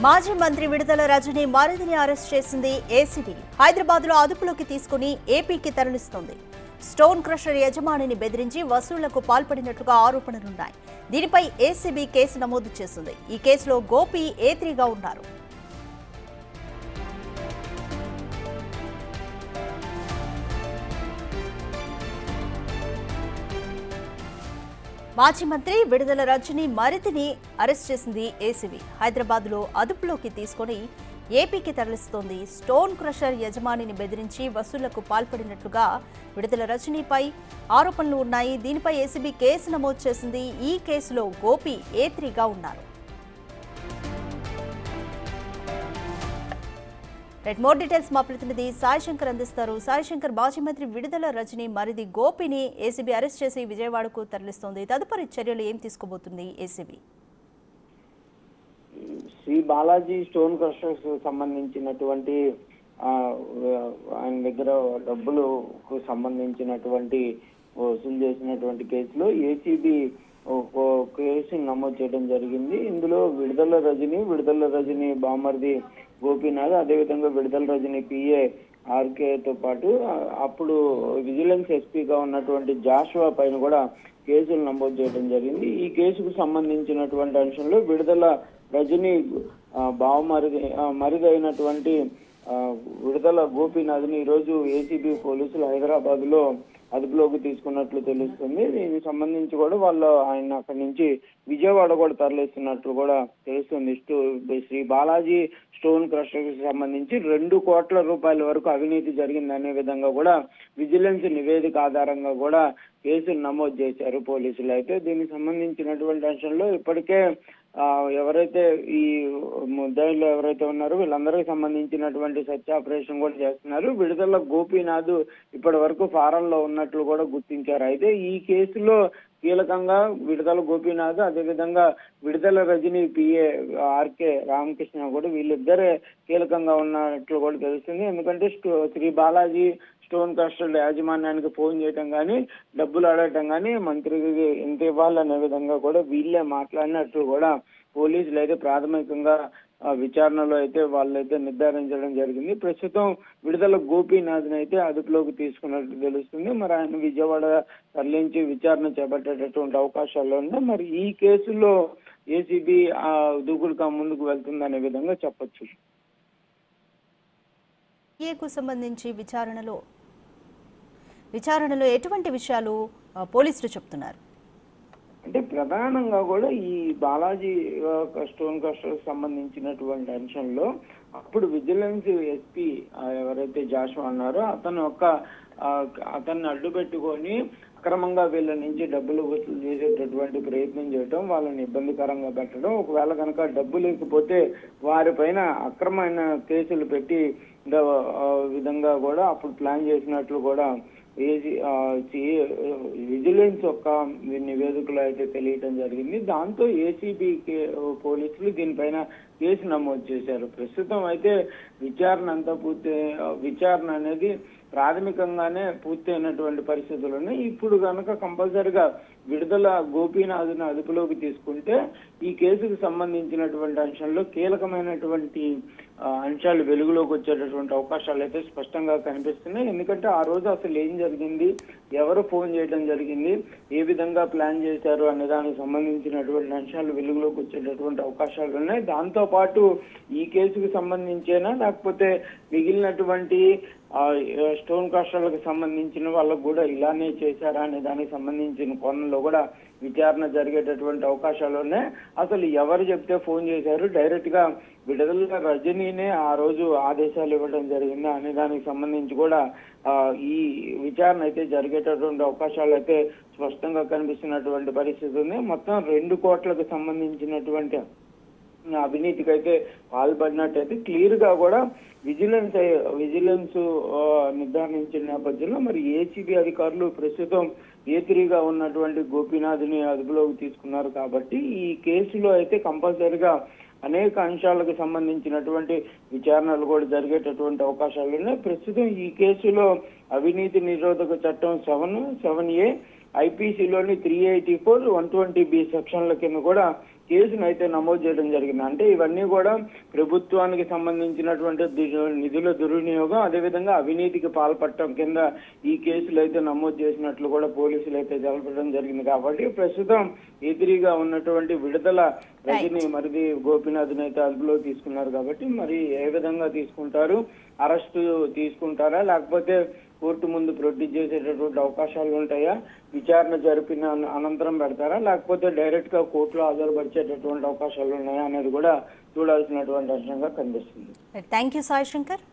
మాజీ మంత్రి విడుదల రజని మరిదిని అరెస్ట్ చేసింది ఏసీబీ. హైదరాబాద్ లో అదుపులోకి తీసుకుని ఏపీకి తరలిస్తోంది. స్టోన్ క్రషర్ యజమానిని బెదిరించి వసూళ్లకు పాల్పడినట్లుగా ఆరోపణలున్నాయి. దీనిపై ఏసీబీ కేసు నమోదు చేసింది. ఈ కేసులో గోపి A3గా ఉన్నారు. మాజీ మంత్రి విడుదల రజని మరిదిని అరెస్ట్ చేసింది ఏసీబీ. హైదరాబాద్ లో అదుపులోకి తీసుకుని ఏపీకి తరలిస్తోంది. స్టోన్ క్రషర్ యజమానిని బెదిరించి వసూళ్లకు పాల్పడినట్లుగా విడుదల రజనీపై ఆరోపణలు ఉన్నాయి. దీనిపై ఏసీబీ కేసు నమోదు చేసింది. ఈ కేసులో గోపి A3గా ఉన్నారు. మోర్ డీటెయిల్స్ మా ప్రతినిధి సాయి శంకర్ అందిస్తారు. సాయి శంకర్, మాజీ మంత్రి విడుదల రజని మరిది గోపిని ఏసీబీ అరెస్ట్ చేసి విజయవాడకు తరలిస్తోంది. తదుపరి చర్యలు ఏం తీసుకోబోతుంది ACB? Sri Balaji stone crushers సంబంధించినటువంటి ఆయన దగ్గర డబ్బులకు సంబంధించినటువంటి వసూలు చేసినటువంటి కేసులో ఏసీబీ కేసు నమోదు చేయడం జరిగింది. ఇందులో విడుదల రజని బామర్ది గోపీనాథ్, అదేవిధంగా విడుదల రజని PA RK తో పాటు అప్పుడు విజిలెన్స్ ఎస్పీగా ఉన్నటువంటి జాషువా పైన కూడా కేసులు నమోదు చేయడం జరిగింది. ఈ కేసుకు సంబంధించినటువంటి అంశంలో విడుదల రజని మరిది అయినటువంటి విడుదల గోపీనాథ్ని ఈరోజు ఏసీబీ పోలీసులు హైదరాబాద్ లో అదుపులోకి తీసుకున్నట్లు తెలుస్తుంది. దీనికి సంబంధించి కూడా ఆయన అక్కడి నుంచి విజయవాడ కూడా తరలిస్తున్నట్లు కూడా తెలుస్తుంది. శ్రీ బాలాజీ స్టోన్ క్రషర్ కి సంబంధించి 2 కోట్ల రూపాయల వరకు అవినీతి జరిగిందనే విధంగా కూడా విజిలెన్స్ నివేదిక ఆధారంగా కూడా కేసులు నమోదు చేశారు పోలీసులు. అయితే దీనికి సంబంధించినటువంటి అంశంలో ఇప్పటికే ఎవరైతే ఈ ముద్దాయిలు ఎవరైతే ఉన్నారో వీళ్ళందరికీ సంబంధించినటువంటి సెర్చ్ ఆపరేషన్ కూడా చేస్తున్నారు. విడుదల గోపీనాథ్ ఇప్పటి వరకు ఫారంలో ఉన్నట్లు కూడా గుర్తించారు. అయితే ఈ కేసులో కీలకంగా విడుదల గోపీనాథ్, అదేవిధంగా విడుదల రజని PA RK రామకృష్ణ కూడా వీళ్ళిద్దరే కీలకంగా ఉన్నట్లు కూడా తెలుస్తుంది. ఎందుకంటే శ్రీ బాలాజీ స్టోన్ క్రషర్ యాజమాన్యానికి ఫోన్ చేయటం కానీ, డబ్బులు అడగటం కానీ, మంత్రికి ఎంత ఇవ్వాలనే విధంగా కూడా వీళ్ళే మాట్లాడినట్లు కూడా పోలీసులు అయితే ప్రాథమికంగా విచారణలో అయితే వాళ్ళైతే నిర్ధారించడం జరిగింది. ప్రస్తుతం విడుదల గోపీనాథ్ని అయితే అదుపులోకి తీసుకున్నట్టు తెలుస్తుంది. మరి ఆయన విజయవాడ తరలించి విచారణ చేపట్టేటటువంటి అవకాశాలు ఉన్నాయి. మరి ఈ కేసులో ఏసీబీ దూకుడుగా ముందుకు వెళ్తుందనే విధంగా చెప్పొచ్చు. కు సంబంధించి విచారణలో ఎటువంటి విషయాలు పోలీసులు చెప్తున్నారు? అంటే ప్రధానంగా కూడా ఈ బాలాజీ స్టోన్ క్రషర్ సంబంధించినటువంటి అంశంలో అప్పుడు విజిలెన్స్ ఎస్పీ ఎవరైతే జాషువా అన్నారో అతన్ని అడ్డు పెట్టుకొని అక్రమంగా వీళ్ళ నుంచి డబ్బులు వసూలు చేసేటటువంటి ప్రయత్నం చేయడం, వాళ్ళని ఇబ్బందికరంగా పెట్టడం, ఒకవేళ కనుక డబ్బు లేకపోతే వారిపైన అక్రమైన కేసులు పెట్టి విధంగా కూడా అప్పుడు ప్లాన్ చేసినట్లు కూడా విజిలెన్స్ యొక్క నివేదికలో అయితే తెలియటం జరిగింది. దాంతో ఏసీబీ పోలీసులు దీనిపైన కేసు నమోదు చేశారు. ప్రస్తుతం అయితే విచారణ అనేది ప్రాథమికంగానే పూర్తయినటువంటి పరిస్థితులు ఉన్నాయి. ఇప్పుడు కనుక కంపల్సరిగా విడుదల గోపీనాథ్ను అదుపులోకి తీసుకుంటే ఈ కేసుకు సంబంధించినటువంటి అంశంలో కీలకమైనటువంటి అంశాలు వెలుగులోకి వచ్చేటటువంటి అవకాశాలు అయితే స్పష్టంగా కనిపిస్తున్నాయి. ఎందుకంటే ఆ రోజు అసలు ఏం జరిగింది, ఎవరు ఫోన్ చేయడం జరిగింది, ఏ విధంగా ప్లాన్ చేశారు అనే దానికి సంబంధించినటువంటి అంశాలు వెలుగులోకి వచ్చేటటువంటి అవకాశాలు ఉన్నాయి. దాంతో పాటు ఈ కేసుకు సంబంధించేనా లేకపోతే మిగిలినటువంటి స్టోన్ క్రషర్లకు సంబంధించిన వాళ్ళకు కూడా ఇలానే చేశారా అనే దానికి సంబంధించిన కోణంలో కూడా విచారణ జరిగేటటువంటి అవకాశాలు ఉన్నాయి. అసలు ఎవరు చెప్తే ఫోన్ చేశారు, డైరెక్ట్ గా విడుదల రజనీనే ఆ రోజు ఆదేశాలు ఇవ్వడం జరిగిందా అనే దానికి సంబంధించి కూడా ఈ విచారణ అయితే జరిగేటటువంటి అవకాశాలు అయితే స్పష్టంగా కనిపిస్తున్నటువంటి పరిస్థితి ఉంది. మొత్తం 2 కోట్లకు సంబంధించినటువంటి అవినీతికి అయితే పాల్పడినట్టయితే క్లియర్ గా కూడా విజిలెన్స్ నిర్ధారించిన నేపథ్యంలో మరి ఏసీబీ అధికారులు ప్రస్తుతం A3గా ఉన్నటువంటి గోపీనాథ్ని అదుపులోకి తీసుకున్నారు. కాబట్టి ఈ కేసులో అయితే కంపల్సరిగా అనేక అంశాలకు సంబంధించినటువంటి విచారణలు కూడా జరిగేటటువంటి అవకాశాలు ఉన్నాయి. ప్రస్తుతం ఈ కేసులో అవినీతి నిరోధక చట్టం 7A IPCలోని 384, 120B సెక్షన్ల కింద కూడా కేసును అయితే నమోదు చేయడం జరిగింది. అంటే ఇవన్నీ కూడా ప్రభుత్వానికి సంబంధించినటువంటి నిధుల దుర్వినియోగం, అదేవిధంగా అవినీతికి పాల్పడటం కింద ఈ కేసులు అయితే నమోదు చేసినట్లు కూడా పోలీసులు అయితే తెలపడం జరిగింది. కాబట్టి ప్రస్తుతం ఎదురీగా ఉన్నటువంటి విడుదల రజని మరిది గోపీనాథ్ని అయితే అదుపులో తీసుకున్నారు. కాబట్టి మరి ఏ విధంగా తీసుకుంటారు, అరెస్టు తీసుకుంటారా లేకపోతే కోర్టు ముందు ప్రొడ్యూస్ చేసేటటువంటి అవకాశాలు ఉంటాయా, విచారణ జరిపిన అనంతరం పెడతారా లేకపోతే డైరెక్ట్ గా కోర్టులో హాజరుపరిచేటటువంటి అవకాశాలు ఉన్నాయా అనేది కూడా చూడాల్సినటువంటి అంశంగా కనిపిస్తుంది. Thank you Sai Shankar.